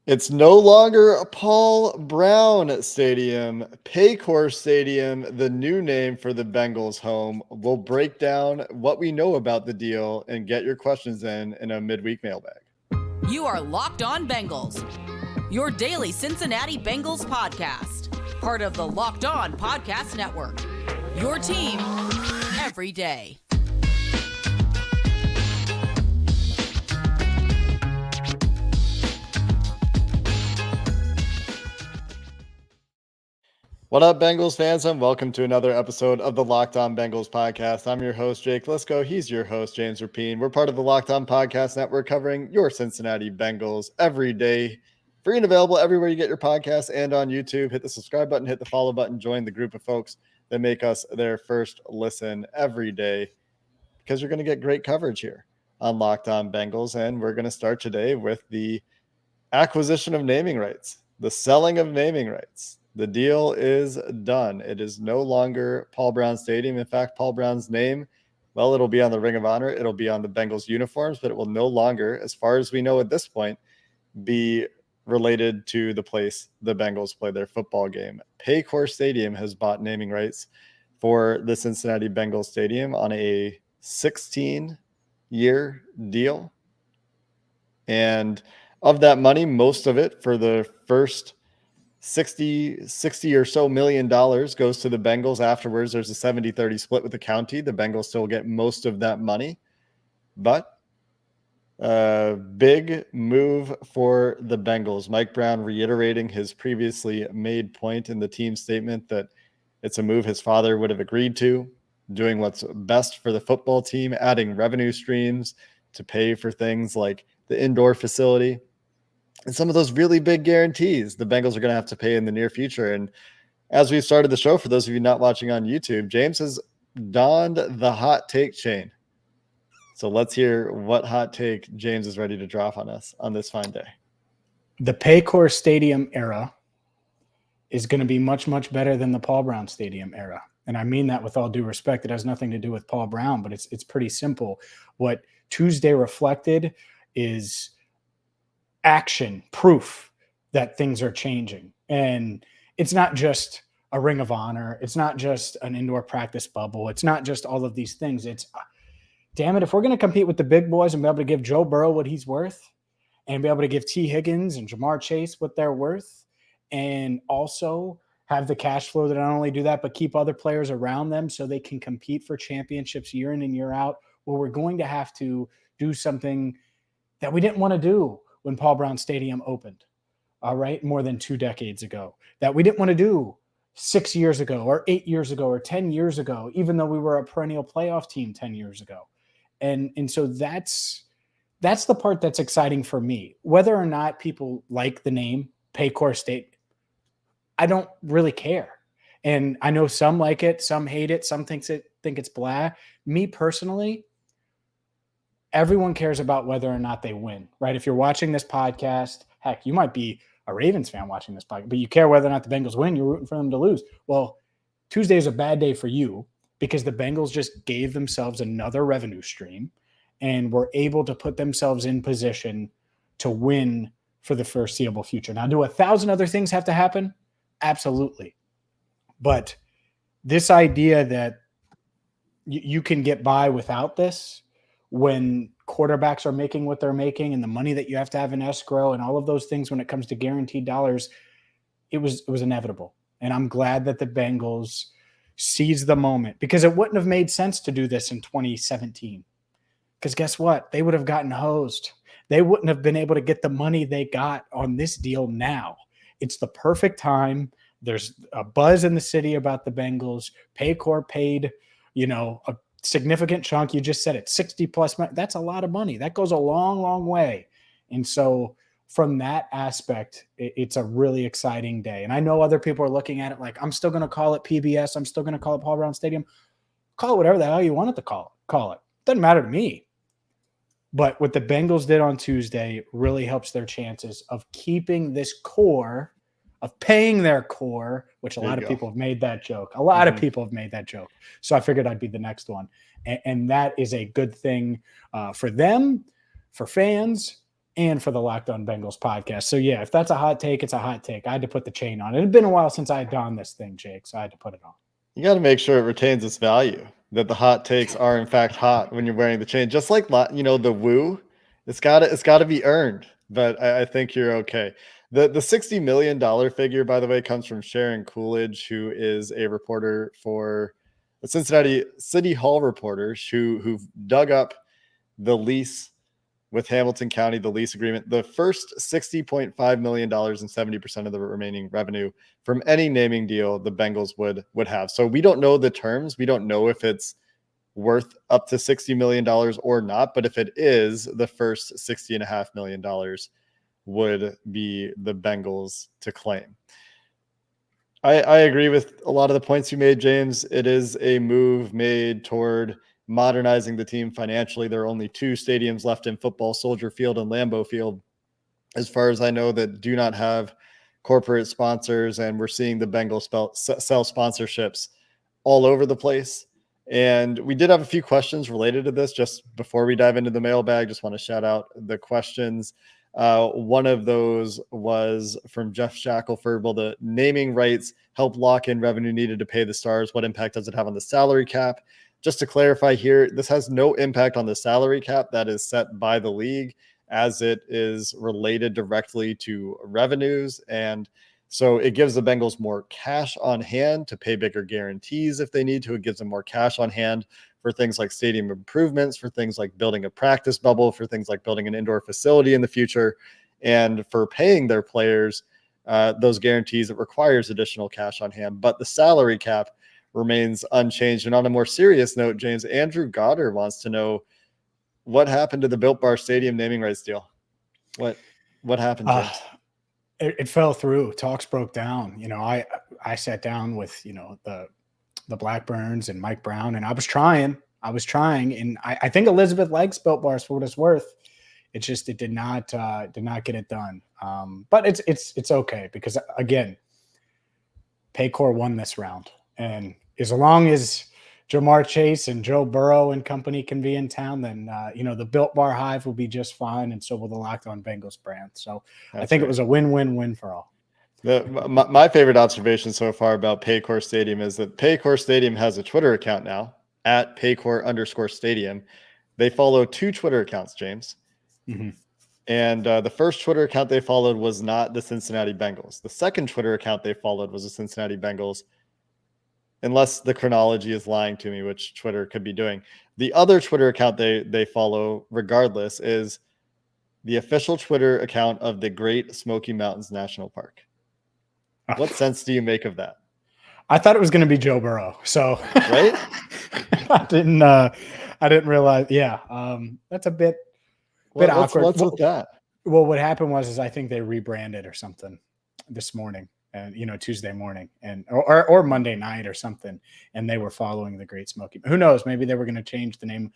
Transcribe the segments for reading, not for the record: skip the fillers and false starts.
It's no longer Paul Brown Stadium, Paycor Stadium, the new name for the Bengals home. We'll break down what we know about the deal and get your questions in a midweek mailbag. You are Locked On Bengals, your daily Cincinnati Bengals podcast, part of the Locked On Podcast Network, your team every day. What up, Bengals fans, and welcome to another episode of the Locked On Bengals podcast. I'm your host, Jake Liscow. He's your host, James Rapien. We're part of the Locked On Podcast Network, covering your Cincinnati Bengals every day. Free and available everywhere you get your podcasts and on YouTube. Hit the subscribe button, hit the follow button, join the group of folks that make us their first listen every day, because you're going to get great coverage here on Locked On Bengals. And we're going to start today with the acquisition of naming rights, the selling of naming rights. The deal is done. It is no longer Paul Brown Stadium. In fact, Paul Brown's name, well, it'll be on the Ring of Honor. It'll be on the Bengals uniforms, but it will no longer, as far as we know at this point, be related to the place the Bengals play their football game. Paycor Stadium has bought naming rights for the Cincinnati Bengals Stadium on a 16-year deal. And of that money, most of it, for the first 60 or so $million, goes to the Bengals. Afterwards, there's a 70-30 split with the county. The Bengals still get most of that money, but a big move for the Bengals. Mike Brown reiterating his previously made point in the team statement that it's a move his father would have agreed to, doing what's best for the football team, adding revenue streams to pay for things like the indoor facility and some of those really big guarantees the Bengals are going to have to pay in the near future. And as we've started the show, for those of you not watching on YouTube, James has donned the hot take chain. So let's hear what hot take James is ready to drop on us on this fine day. The Paycor Stadium era is going to be much, much better than the Paul Brown Stadium era. And I mean that with all due respect. It has nothing to do with Paul Brown, but it's pretty simple. What Tuesday reflected is action, proof that things are changing. And it's not just a Ring of Honor. It's not just an indoor practice bubble. It's not just all of these things. It's, damn it, if we're going to compete with the big boys and be able to give Joe Burrow what he's worth and be able to give T. Higgins and Jamar Chase what they're worth, and also have the cash flow to not only do that, but keep other players around them so they can compete for championships year in and year out, well, we're going to have to do something that we didn't want to do when Paul Brown Stadium opened, all right, more than 2 decades ago, that we didn't want to do 6 years ago or 8 years ago or 10 years ago, even though we were a perennial playoff team 10 years ago. And so that's the part that's exciting for me. Whether or not people like the name Paycor State, I don't really care. And I know some like it, some hate it, some think it's blah. Me personally, everyone cares about whether or not they win, right? If you're watching this podcast, heck, you might be a Ravens fan watching this podcast, but you care whether or not the Bengals win. You're rooting for them to lose. Well, Tuesday is a bad day for you because the Bengals just gave themselves another revenue stream and were able to put themselves in position to win for the foreseeable future. Now, do 1,000 other things have to happen? Absolutely. But this idea that you can get by without this, when quarterbacks are making what they're making and the money that you have to have in escrow and all of those things when it comes to guaranteed dollars, it was inevitable. And I'm glad that the Bengals seized the moment, because it wouldn't have made sense to do this in 2017. Because guess what? They would have gotten hosed. They wouldn't have been able to get the money they got on this deal now. It's the perfect time. There's a buzz in the city about the Bengals. Paycor paid, a significant chunk. You just said it, 60 plus. That's a lot of money. That goes a long, long way. And so from that aspect, it's a really exciting day. And I know other people are looking at it like, I'm still going to call it PBS. I'm still going to call it Paul Brown Stadium. Call it whatever the hell you want it to call it. Doesn't matter to me. But what the Bengals did on Tuesday really helps their chances of keeping this core, of paying their core, which a lot of people have made that joke. A lot of people have made that joke. So I figured I'd be the next one. And that is a good thing for them, for fans, and for the Locked On Bengals podcast. So yeah, if that's a hot take, it's a hot take. I had to put the chain on. It had been a while since I had donned this thing, Jake, so I had to put it on. You got to make sure it retains its value, that the hot takes are in fact hot when you're wearing the chain. Just like, the woo, it's got to be earned. But I think you're okay. The $60 million figure, by the way, comes from Sharon Coolidge, who is a reporter for the Cincinnati City Hall reporters who've dug up the lease with Hamilton County, the lease agreement, the first $60.5 million and 70% of the remaining revenue from any naming deal the Bengals would have. So we don't know the terms. We don't know if it's worth up to $60 million or not. But if it is, the first $60.5 million would be the Bengals to claim. I agree with a lot of the points you made, James. It is a move made toward modernizing the team financially. There are only two stadiums left in football, Soldier Field and Lambeau Field, as far as I know, that do not have corporate sponsors. And we're seeing the Bengals sell sponsorships all over the place. And we did have a few questions related to this. Just before we dive into the mailbag, just want to shout out the questions. One of those was from Jeff Shackelford. Will the naming rights help lock in revenue needed to pay the stars? What impact does it have on the salary cap? Just to clarify here, this has no impact on the salary cap that is set by the league, as it is related directly to revenues. And so it gives the Bengals more cash on hand to pay bigger guarantees if they need to. It gives them more cash on hand for things like stadium improvements, for things like building a practice bubble, for things like building an indoor facility in the future, and for paying their players those guarantees. It requires additional cash on hand, but the salary cap remains unchanged. And on a more serious note, James, Andrew Goddard wants to know what happened to the Built Bar Stadium naming rights deal. What happened, James? It fell through. Talks broke down. I sat down with the Blackburns and Mike Brown, and I was trying, and I think Elizabeth likes Built Bars for what it's worth. It's just it did not get it done. But it's okay, because again, Paycor won this round, and as long as Jamar Chase and Joe Burrow and company can be in town, then the Built Bar Hive will be just fine, and so will the Locked On Bengals brand. So I think it was a win-win-win for all. My favorite observation so far about Paycor Stadium is that Paycor Stadium has a Twitter account now, at Paycor_Stadium. They follow two Twitter accounts, James. Mm-hmm. And the first Twitter account they followed was not the Cincinnati Bengals. The second Twitter account they followed was the Cincinnati Bengals, unless the chronology is lying to me, which Twitter could be doing. The other Twitter account they follow, regardless, is the official Twitter account of the Great Smoky Mountains National Park. What sense do you make of that? I thought it was going to be Joe Burrow. So right? I didn't realize. Yeah. That's a bit awkward. What's with that? Well, what happened was I think they rebranded or something this morning, and Tuesday morning, and or Monday night or something, and they were following the Great Smoky. Who knows? Maybe they were going to change the name,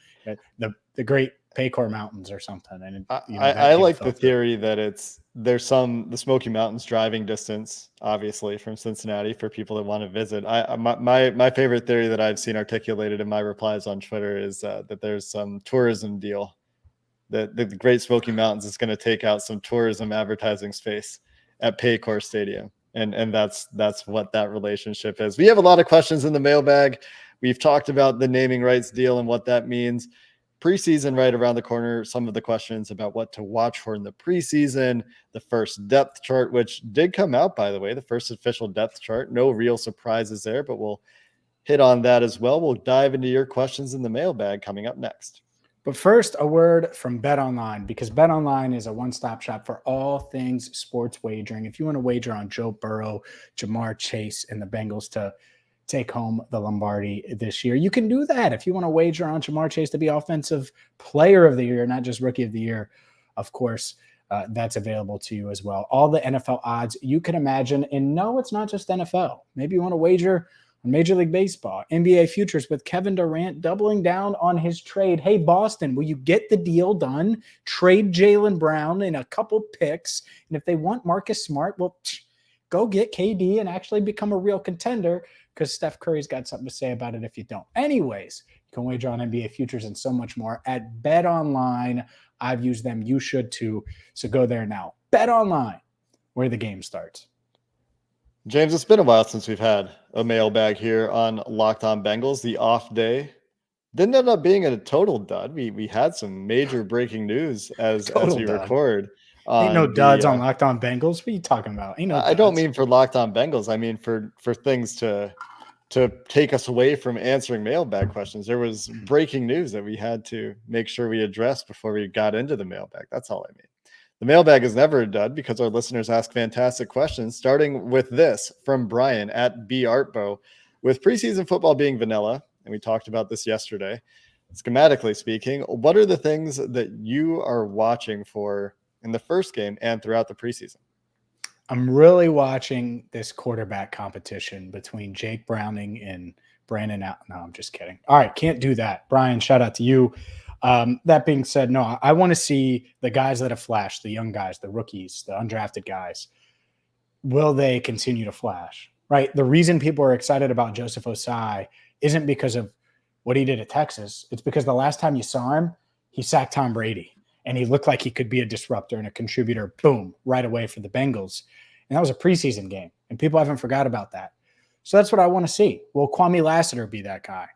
the Great Paycor Mountains or something. And I like the theory that there's the Smoky Mountains driving distance, obviously, from Cincinnati for people that want to visit. My favorite theory that I've seen articulated in my replies on Twitter is that there's some tourism deal, that the Great Smoky Mountains is going to take out some tourism advertising space at Paycor Stadium. And that's what that relationship is. We have a lot of questions in the mailbag. We've talked about the naming rights deal and what that means. Preseason right around the corner. Some of the questions about what to watch for in the preseason, the first depth chart, which did come out, by the way, the first official depth chart. No real surprises there, but we'll hit on that as well. We'll dive into your questions in the mailbag coming up next. But first, a word from BetOnline, because BetOnline is a one-stop shop for all things sports wagering. If you want to wager on Joe Burrow, Jamar Chase, and the Bengals to take home the Lombardi this year, you can do that. If you want to wager on Jamar Chase to be Offensive Player of the Year, not just Rookie of the Year, of course, that's available to you as well. All the NFL odds you can imagine. And no, it's not just NFL. Maybe you want to wager on Major League Baseball, NBA futures with Kevin Durant doubling down on his trade. Hey, Boston, will you get the deal done? Trade Jaylen Brown in a couple picks. And if they want Marcus Smart, well, go get KD and actually become a real contender, because Steph Curry's got something to say about it if you don't. Anyways, you can wager on NBA futures and so much more at BetOnline. I've used them. You should too. So go there now. BetOnline, where the game starts. James, it's been a while since we've had a mailbag here on Locked On Bengals. The off day didn't end up being a total dud. We had some major breaking news as we Dud. record. Ain't no On duds the, on Locked On Bengals. What are you talking about? Ain't no I don't duds. mean for Locked On Bengals. I mean for things to take us away from answering mailbag questions. There was breaking news that we had to make sure we addressed before we got into the mailbag. That's all I mean. The mailbag is never a dud because our listeners ask fantastic questions, starting with this from Brian at BArtbo. With preseason football being vanilla, and we talked about this yesterday, schematically speaking, what are the things that you are watching for in the first game and throughout the preseason? I'm really watching this quarterback competition between Jake Browning and Brandon. No, I'm just kidding. All right, can't do that. Brian, shout out to you. That being said, no, I want to see the guys that have flashed, the young guys, the rookies, the undrafted guys. Will they continue to flash? Right. The reason people are excited about Joseph Osai isn't because of what he did at Texas. It's because the last time you saw him, he sacked Tom Brady and he looked like he could be a disruptor and a contributor, boom, right away for the Bengals. And that was a preseason game, and people haven't forgot about that. So that's what I want to see. Will Kwame Lassiter be that guy?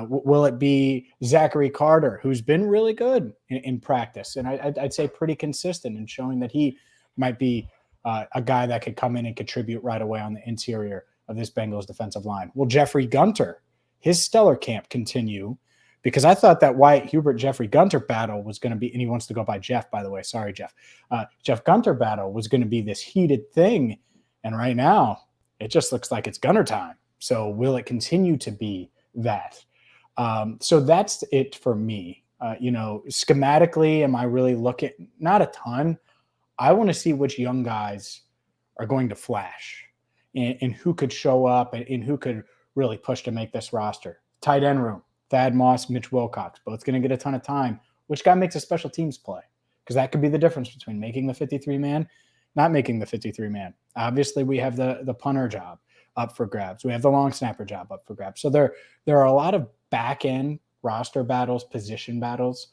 Will it be Zachary Carter, who's been really good in practice? And I'd say pretty consistent in showing that he might be a guy that could come in and contribute right away on the interior of this Bengals defensive line. Will Jeffrey Gunter, his stellar camp, continue? Because I thought that Wyatt Hubert-Jeffrey Gunter battle was going to be, and he wants to go by Jeff, by the way. Sorry, Jeff. Jeff Gunter battle was going to be this heated thing. And right now, it just looks like it's Gunter time. So will it continue to be that? So that's it for me. Schematically, am I really looking? Not a ton. I want to see which young guys are going to flash and who could show up and who could really push to make this roster. Tight end room. Thad Moss, Mitch Wilcox, both going to get a ton of time. Which guy makes a special teams play? Because that could be the difference between making the 53-man, not making the 53-man. Obviously, we have the punter job up for grabs. We have the long snapper job up for grabs. So there are a lot of back-end roster battles, position battles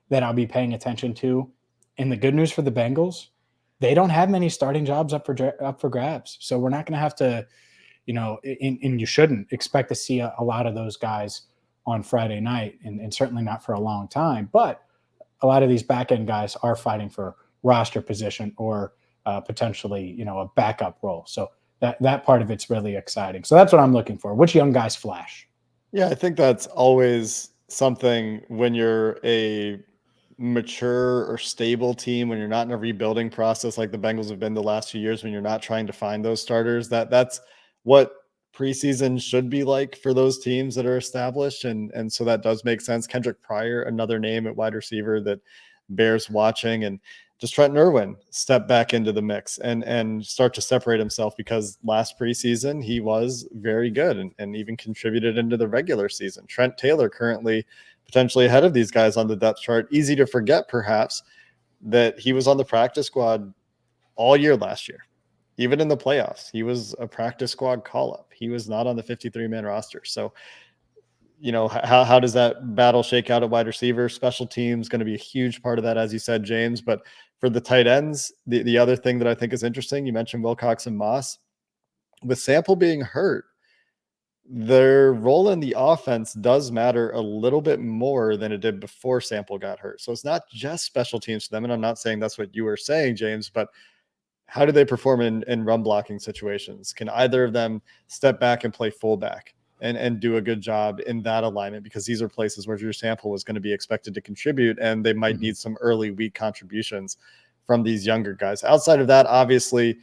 that I'll be paying attention to. And the good news for the Bengals, they don't have many starting jobs up for grabs. So we're not going to have to, and you shouldn't expect to see a lot of those guys on Friday night, and certainly not for a long time. But a lot of these back-end guys are fighting for roster position or potentially, a backup role. So that part of it's really exciting. So that's what I'm looking for. Which young guys flash? Yeah, I think that's always something when you're a mature or stable team, when you're not in a rebuilding process like the Bengals have been the last few years, when you're not trying to find those starters, that's what preseason should be like for those teams that are established. And so that does make sense. Kendrick Pryor, another name at wide receiver that bears watching, and just Trent Irwin step back into the mix and start to separate himself, because last preseason he was very good and even contributed into the regular season. Trent Taylor currently potentially ahead of these guys on the depth chart. Easy to forget perhaps that he was on the practice squad all year last year. Even in the playoffs, he was a practice squad call-up. He was not on the 53-man roster. So, how does that battle shake out at wide receiver? Special teams going to be a huge part of that, as you said, James. But for the tight ends, the other thing that I think is interesting, you mentioned Wilcox and Moss. With Sample being hurt, their role in the offense does matter a little bit more than it did before Sample got hurt. So it's not just special teams for them. And I'm not saying that's what you were saying, James, but how do they perform in run blocking situations? Can either of them step back and play fullback and do a good job in that alignment? Because these are places where Drew Sample was going to be expected to contribute, and they might need some early week contributions from these younger guys. Outside of that, obviously,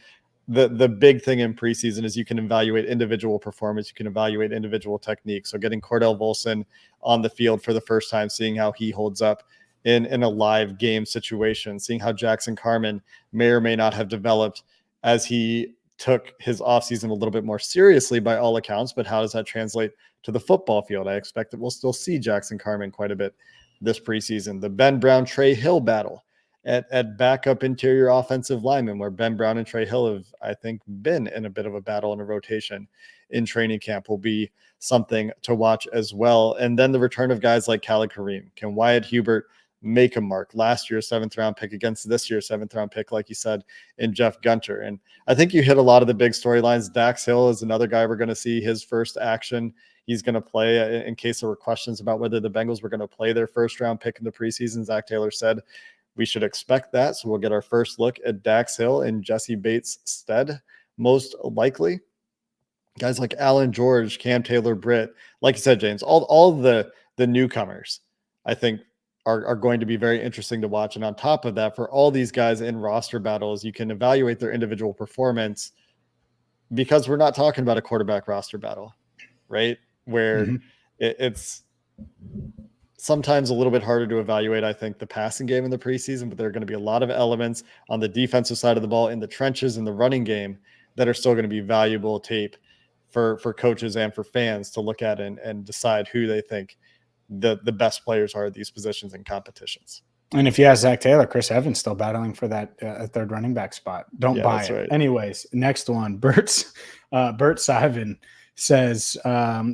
the big thing in preseason is you can evaluate individual performance. You can evaluate individual techniques. So getting Cordell Volson on the field for the first time, seeing how he holds up in a live game situation, seeing how Jackson Carman may or may not have developed as he took his offseason a little bit more seriously by all accounts, but how does that translate to the football field? I expect that we'll still see Jackson Carman quite a bit this preseason. The Ben Brown, Trey Hill battle at backup interior offensive lineman, where Ben Brown and Trey Hill have, I think, been in a bit of a battle and a rotation in training camp, will be something to watch as well. And then the return of guys like Khalid Kareem. Can Wyatt Hubert make a mark. Last year's 7th round pick against this year's 7th round pick, like you said, in Jeff Gunter. And I think you hit a lot of the big storylines. Dax Hill is another guy we're going to see his first action. He's going to play in case there were questions about whether the Bengals were going to play their first round pick in the preseason. Zach Taylor said we should expect that. So we'll get our first look at Dax Hill in Jesse Bates' stead, most likely. Guys like Alan George, Cam Taylor, Britt, like you said, James, all the newcomers, I think are going to be very interesting to watch. And on top of that, for all these guys in roster battles, you can evaluate their individual performance because we're not talking about a quarterback roster battle, right? Where it's sometimes a little bit harder to evaluate, I think, the passing game in the preseason, but there are going to be a lot of elements on the defensive side of the ball in the trenches in the running game that are still going to be valuable tape for coaches and for fans to look at and decide who they think the best players are at these positions in competitions. And if you ask Zach Taylor, Chris Evans still battling for that third running back spot. Don't buy it. Right. Anyways, next one, Bert Sivan says,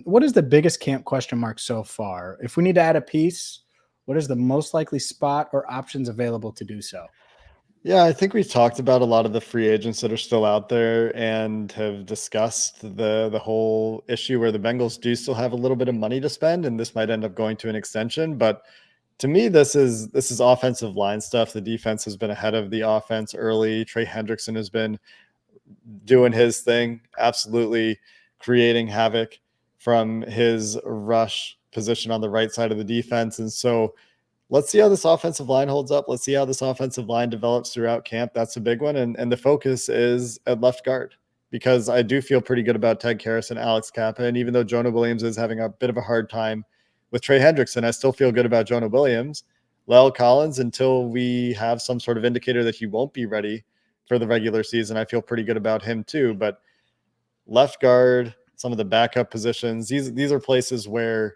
what is the biggest camp question mark so far? If we need to add a piece, what is the most likely spot or options available to do so? Yeah, I think we've talked about a lot of the free agents that are still out there and have discussed the whole issue where the Bengals do still have a little bit of money to spend, and this might end up going to an extension. But to me, this is offensive line stuff. The defense has been ahead of the offense early. Trey Hendrickson has been doing his thing, absolutely creating havoc from his rush position on the right side of the defense. And so let's see how this offensive line holds up. Let's see how this offensive line develops throughout camp. That's a big one. And the focus is at left guard, because I do feel pretty good about Ted Karras and Alex Kappa. And even though Jonah Williams is having a bit of a hard time with Trey Hendrickson, I still feel good about Jonah Williams. La'el Collins, until we have some sort of indicator that he won't be ready for the regular season, I feel pretty good about him too. But left guard, some of the backup positions, these are places where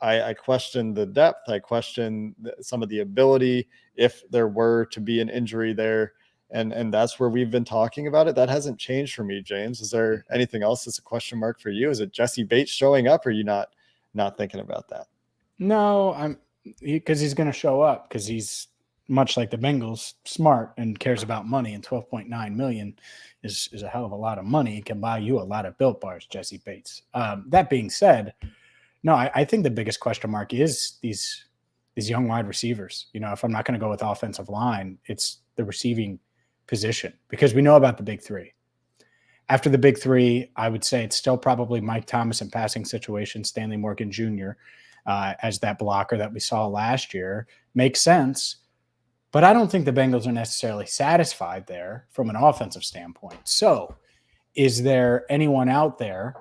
I question the depth. I question some of the ability if there were to be an injury there. And that's where we've been talking about it. That hasn't changed for me, James. Is there anything else that's a question mark for you? Is it Jesse Bates showing up, or are you not thinking about that? No, because he's going to show up, because he's much like the Bengals, smart and cares about money. And $12.9 million is a hell of a lot of money. It can buy you a lot of Built Bars, Jesse Bates. That being said, no, I think the biggest question mark is these young wide receivers. You know, if I'm not going to go with offensive line, it's the receiving position, because we know about the big three. After the big three, I would say it's still probably Mike Thomas in passing situations, Stanley Morgan Jr. As that blocker that we saw last year. Makes sense. But I don't think the Bengals are necessarily satisfied there from an offensive standpoint. So is there anyone out there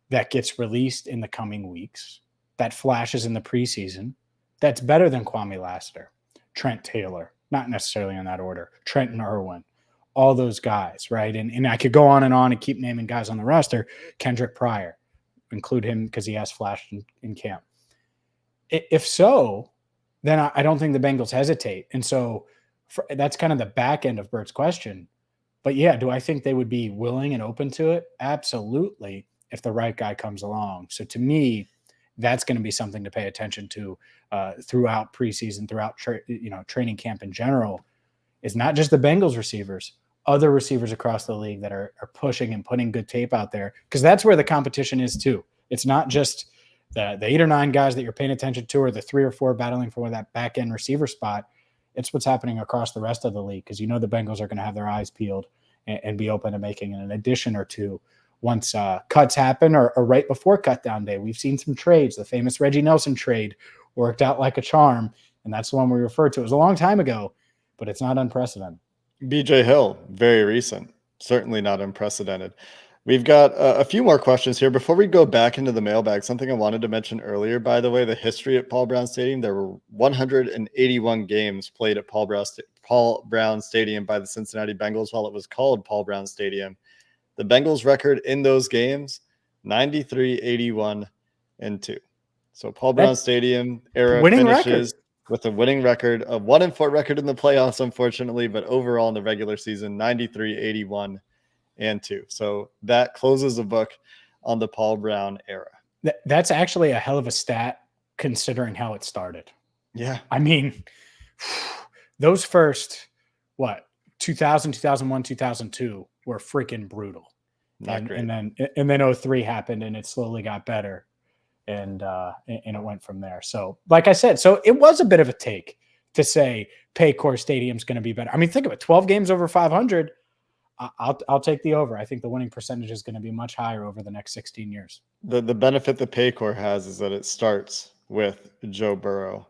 that gets released in the coming weeks, that flashes in the preseason, that's better than Kwame Lassiter, Trent Taylor, not necessarily in that order, Trenton Irwin, all those guys, right? And I could go on and keep naming guys on the roster. Kendrick Pryor, include him because he has flashed in camp. If so, then I don't think the Bengals hesitate. And so that's kind of the back end of Bert's question. But yeah, do I think they would be willing and open to it? Absolutely, if the right guy comes along. So to me, that's going to be something to pay attention to throughout preseason, throughout training camp in general. Is not just the Bengals receivers, other receivers across the league that are pushing and putting good tape out there, because that's where the competition is too. It's not just the 8 or 9 guys that you're paying attention to, or the 3 or 4 battling for that back end receiver spot. It's what's happening across the rest of the league, because the Bengals are going to have their eyes peeled and be open to making an addition or two once cuts happen or right before cut down day. We've seen some trades. The famous Reggie Nelson trade worked out like a charm, and that's the one we refer to. It was a long time ago, but it's not unprecedented. BJ Hill, very recent, certainly not unprecedented. We've got a few more questions here. Before we go back into the mailbag, something I wanted to mention earlier, by the way, the history at Paul Brown Stadium. There were 181 games played at Paul Brown Stadium by the Cincinnati Bengals while it was called Paul Brown Stadium. The Bengals record in those games, 93-81-2. So Paul Brown Stadium era finishes with a winning record, a 1-4 record in the playoffs, unfortunately, but overall in the regular season, 93-81-2. So that closes the book on the Paul Brown era. That's actually a hell of a stat considering how it started. Yeah. I mean, those first, 2000, 2001, 2002 were freaking brutal. Not great. And then 03 happened and it slowly got better. And it went from there. So like I said, so it was a bit of a take to say Paycor Stadium's going to be better. I mean, think of it, 12 games over 500. I'll take the over. I think the winning percentage is going to be much higher over the next 16 years. The benefit that Paycor has is that it starts with Joe Burrow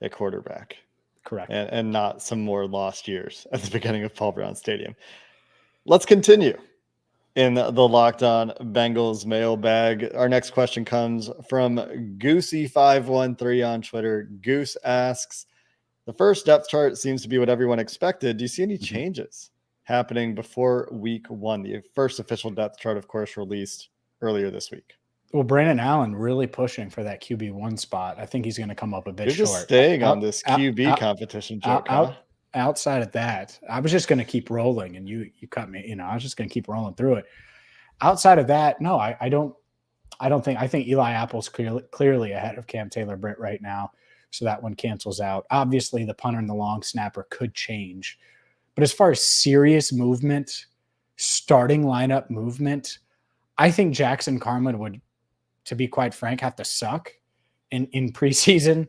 at quarterback. Correct. And not some more lost years at the beginning of Paul Brown Stadium. Let's continue in the Locked On Bengals mailbag. Our next question comes from Goosey513 on Twitter. Goose asks, the first depth chart seems to be what everyone expected. Do you see any changes happening before week 1? The first official depth chart, of course, released earlier this week. Well, Brandon Allen really pushing for that QB1 spot. I think he's going to come up a bit You're short. Just staying on this QB competition joke, outside of that, I was just going to keep rolling, and you cut me. I was just going to keep rolling through it. Outside of that, no, I don't think. I think Eli Apple's clearly ahead of Cam Taylor-Britt right now, so that one cancels out. Obviously, the punter and the long snapper could change, but as far as serious movement, starting lineup movement, I think Jackson Carman would, to be quite frank, have to suck in preseason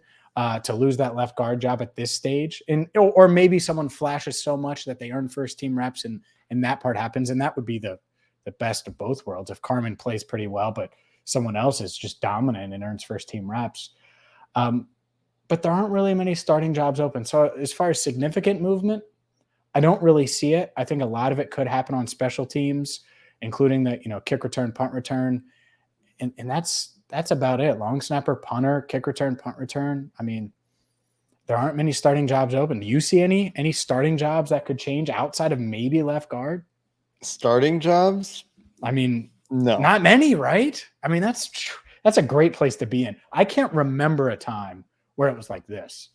to lose that left guard job at this stage. Or maybe someone flashes so much that they earn first team reps and that part happens. And that would be the best of both worlds. If Carman plays pretty well, but someone else is just dominant and earns first team reps. But there aren't really many starting jobs open. So as far as significant movement, I don't really see it. I think a lot of it could happen on special teams, including the kick return, punt return, and that's about it. Long snapper, punter, kick return, punt return. I mean, there aren't many starting jobs open. Do you see any starting jobs that could change outside of maybe left guard? Starting jobs? I mean, no, not many, right? I mean, that's a great place to be in. I can't remember a time where it was like this.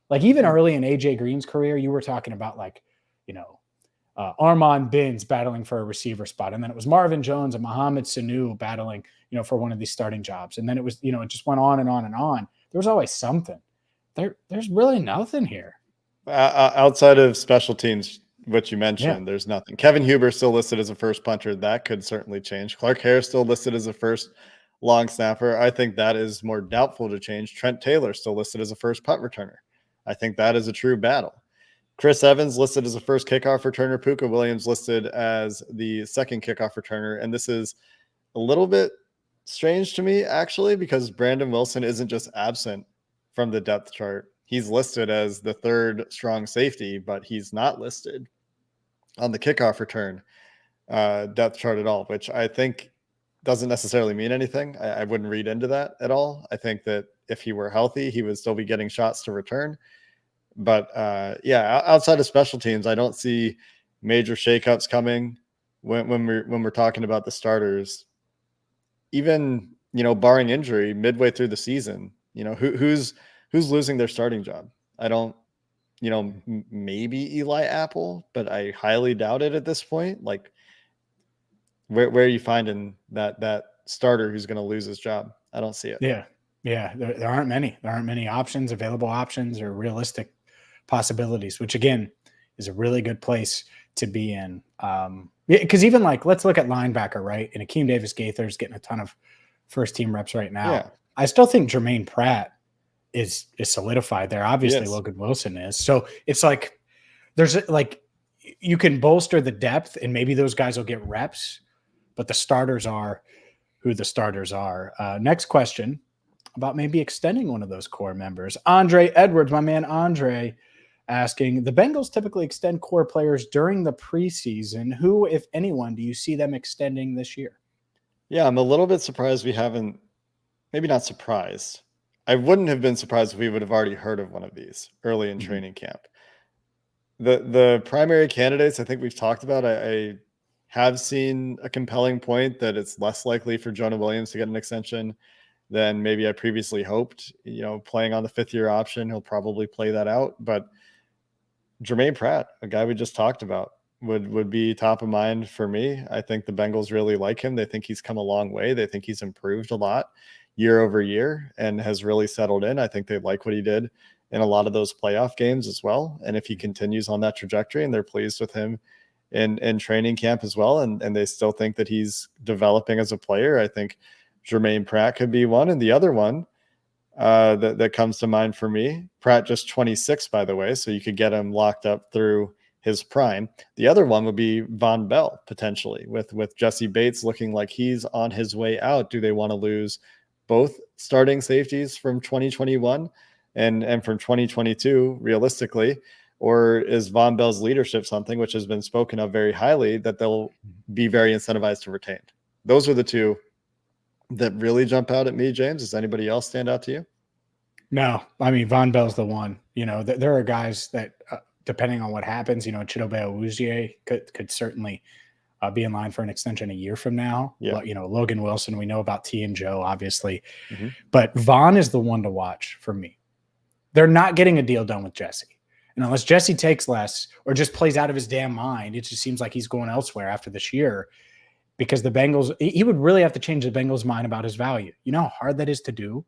Like even early in AJ Green's career, you were talking about Armand Binns battling for a receiver spot. And then it was Marvin Jones and Mohamed Sanu battling, for one of these starting jobs. And then it was, it just went on and on and on. There was always something. There's really nothing here. Outside of special teams, what you mentioned, There's nothing. Kevin Huber still listed as a first punter. That could certainly change. Clark Harris still listed as a first long snapper. I think that is more doubtful to change. Trent Taylor still listed as a first punt returner. I think that is a true battle. Chris Evans listed as a first kickoff returner. Puka Williams listed as the second kickoff returner. And this is a little bit strange to me, actually, because Brandon Wilson isn't just absent from the depth chart. He's listed as the third strong safety, but he's not listed on the kickoff return depth chart at all, which I think doesn't necessarily mean anything. I wouldn't read into that at all. I think that if he were healthy, he would still be getting shots to return. But outside of special teams, I don't see major shakeups coming when we're talking about the starters. Even barring injury midway through the season, who's losing their starting job? I don't, maybe Eli Apple, but I highly doubt it at this point. Like, where are you finding that starter who's going to lose his job? I don't see it. Yeah. There aren't many. There aren't many options, available options, or realistic possibilities, which again is a really good place to be in. Because even let's look at linebacker, right? And Akeem Davis-Gaither's getting a ton of first team reps right now. Yeah. I still think Jermaine Pratt is solidified there. Obviously, Logan Wilson is. So it's there's you can bolster the depth, and maybe those guys will get reps, but the starters are who the starters are. Next question about maybe extending one of those core members. Andre Edwards, my man Andre, asking, the Bengals typically extend core players during the preseason. Who, if anyone, do you see them extending this year? Yeah, I'm a little bit surprised we haven't, maybe not surprised. I wouldn't have been surprised if we would have already heard of one of these early in training camp. The primary candidates I think we've talked about, I have seen a compelling point that it's less likely for Jonah Williams to get an extension than maybe I previously hoped. Playing on the fifth-year option, he'll probably play that out. But Jermaine Pratt, a guy we just talked about, would be top of mind for me. I think the Bengals really like him. They think he's come a long way. They think he's improved a lot year over year and has really settled in. I think they like what he did in a lot of those playoff games as well. And if he continues on that trajectory and they're pleased with him in training camp as well, and they still think that he's developing as a player, I think Jermaine Pratt could be one. And the other one that comes to mind for me, Pratt just 26, by the way, so you could get him locked up through his prime. The other one would be Von Bell, potentially, with Jesse Bates looking like he's on his way out. Do they want to lose both starting safeties from 2021 and from 2022 realistically? Or is Von Bell's leadership something which has been spoken of very highly that they'll be very incentivized to retain? Those are the two that really jump out at me, James. Does anybody else stand out to you? No, I mean, Von Bell's the one. There are guys that, depending on what happens, Chidobe Awuzie could certainly be in line for an extension a year from now. Yeah. Logan Wilson, we know about T and Joe, obviously. Mm-hmm. But Von is the one to watch for me. They're not getting a deal done with Jesse. And unless Jesse takes less or just plays out of his damn mind, it just seems like he's going elsewhere after this year, because the Bengals, he would really have to change the Bengals' mind about his value. You know how hard that is to do?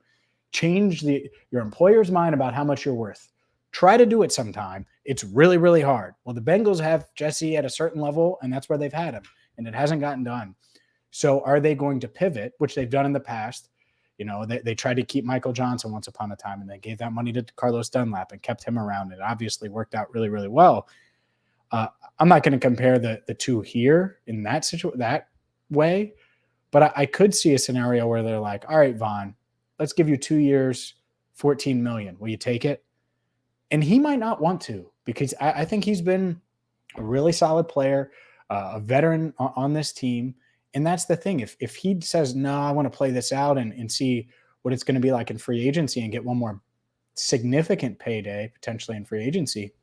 Change your employer's mind about how much you're worth. Try to do it sometime. It's really, really hard. Well, the Bengals have Jesse at a certain level, and that's where they've had him, and it hasn't gotten done. So are they going to pivot, which they've done in the past? They tried to keep Michael Johnson once upon a time, and they gave that money to Carlos Dunlap and kept him around. It obviously worked out really, really well. I'm not going to compare the two here in that way, but I could see a scenario where they're like, all right, Von, let's give you 2 years, $14 million. Will you take it? And he might not want to, because I think he's been a really solid player, a veteran on this team. And that's the thing. If he says, no, I want to play this out and see what it's going to be like in free agency and get one more significant payday potentially in free agency,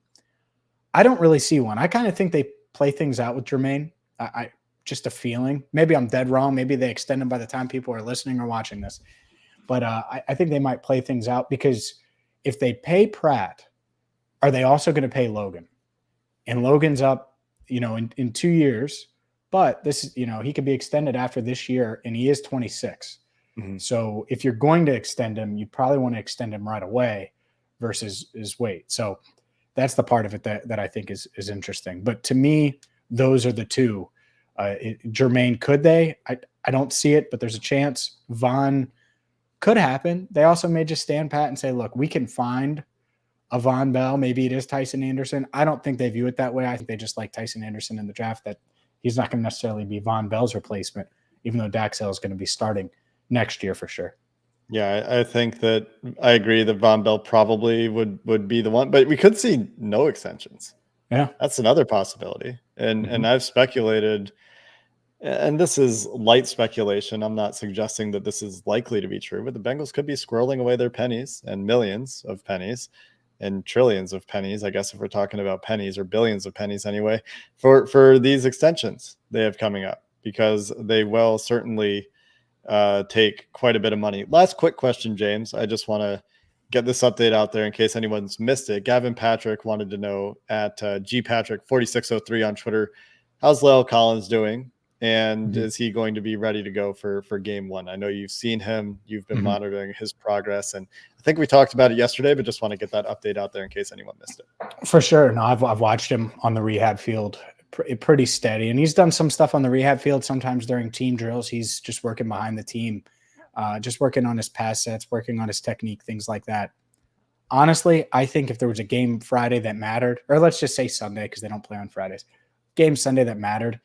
I don't really see one. I kind of think they play things out with Jermaine. I just a feeling. Maybe I'm dead wrong. Maybe they extend him by the time people are listening or watching this. But I think they might play things out, because if they pay Pratt, are they also going to pay Logan? And Logan's up, in 2 years. But this, he could be extended after this year, and he is 26. Mm-hmm. So if you're going to extend him, you probably want to extend him right away versus his wait. So that's the part of it that I think is interesting. But to me, those are the two. Jermaine, could they? I don't see it, but there's a chance. Von could happen. They also may just stand pat and say, look, we can find a Von Bell. Maybe it is Tyson Anderson. I don't think they view it that way. I think they just like Tyson Anderson in the draft, that he's not going to necessarily be Von Bell's replacement, even though Daxell is going to be starting next year for sure. Yeah, I think that I agree that Von Bell probably would be the one, but we could see no extensions. Yeah, that's another possibility. And I've speculated, and this is light speculation. I'm not suggesting that this is likely to be true, but the Bengals could be squirreling away their pennies, and millions of pennies and trillions of pennies, I guess, if we're talking about pennies, or billions of pennies anyway, for these extensions they have coming up, because they will certainly take quite a bit of money. Last quick question, James. I just want to get this update out there in case anyone's missed it. Gavin Patrick wanted to know at gpatrick4603 on Twitter, how's La'el Collins doing? And is he going to be ready to go for game one? I know you've seen him, you've been monitoring his progress, and I think we talked about it yesterday, but just want to get that update out there in case anyone missed it. For sure. No, I've watched him on the rehab field, pretty steady, and he's done some stuff on the rehab field. Sometimes during team drills, he's just working behind the team, just working on his pass sets, working on his technique, things like that. Honestly, I think if there was a game Friday that mattered, or let's just say Sunday, because they don't play on Fridays, game Sunday that mattered,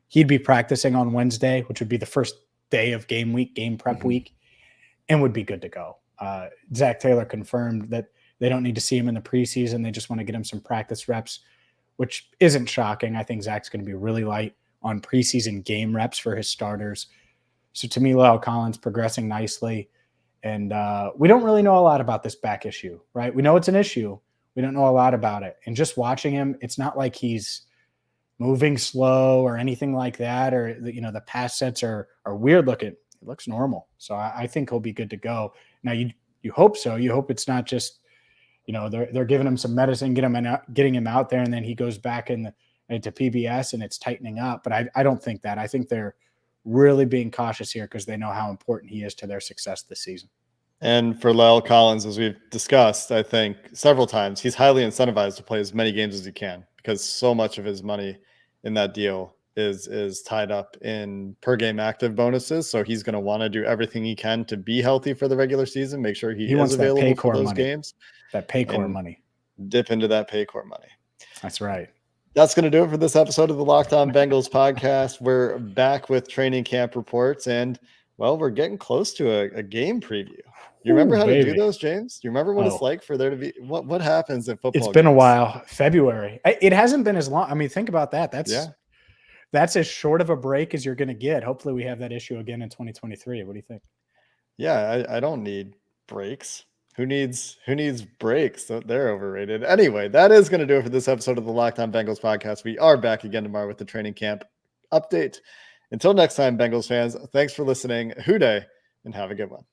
he'd be practicing on Wednesday, which would be the first day of game week, game prep week, and would be good to go. Zach Taylor confirmed that they don't need to see him in the preseason. They just want to get him some practice reps, which isn't shocking. I think Zach's going to be really light on preseason game reps for his starters. So to me, La'el Collins progressing nicely. And we don't really know a lot about this back issue, right? We know it's an issue. We don't know a lot about it. And just watching him, it's not like he's moving slow or anything like that, or the pass sets are weird looking. It looks normal. So I think he'll be good to go. Now you hope so. You hope it's not just, they're giving him some medicine, getting him out there, and then he goes back into PBS and it's tightening up. But I don't think that. I think they're really being cautious here because they know how important he is to their success this season. And for Lyle Collins, as we've discussed, I think several times, he's highly incentivized to play as many games as he can because so much of his money in that deal is tied up in per game active bonuses. So he's going to want to do everything he can to be healthy for the regular season, make sure he is wants that available for Paycor those money. games. That Paycor and money. dip into that Paycor money. That's right. That's going to do it for this episode of the Locked On Bengals podcast. We're back with training camp reports, and well, we're getting close to a game preview. You remember how to do those, James? Do you remember what it's like for there to be what happens in football? It's been a while. February. It hasn't been as long. I mean, think about that. That's as short of a break as you're going to get. Hopefully we have that issue again in 2023. What do you think? Yeah, I don't need breaks. Who needs breaks? They're overrated. Anyway, that is going to do it for this episode of the Locked On Bengals podcast. We are back again tomorrow with the training camp update. Until next time, Bengals fans, thanks for listening. Hoo day, and have a good one.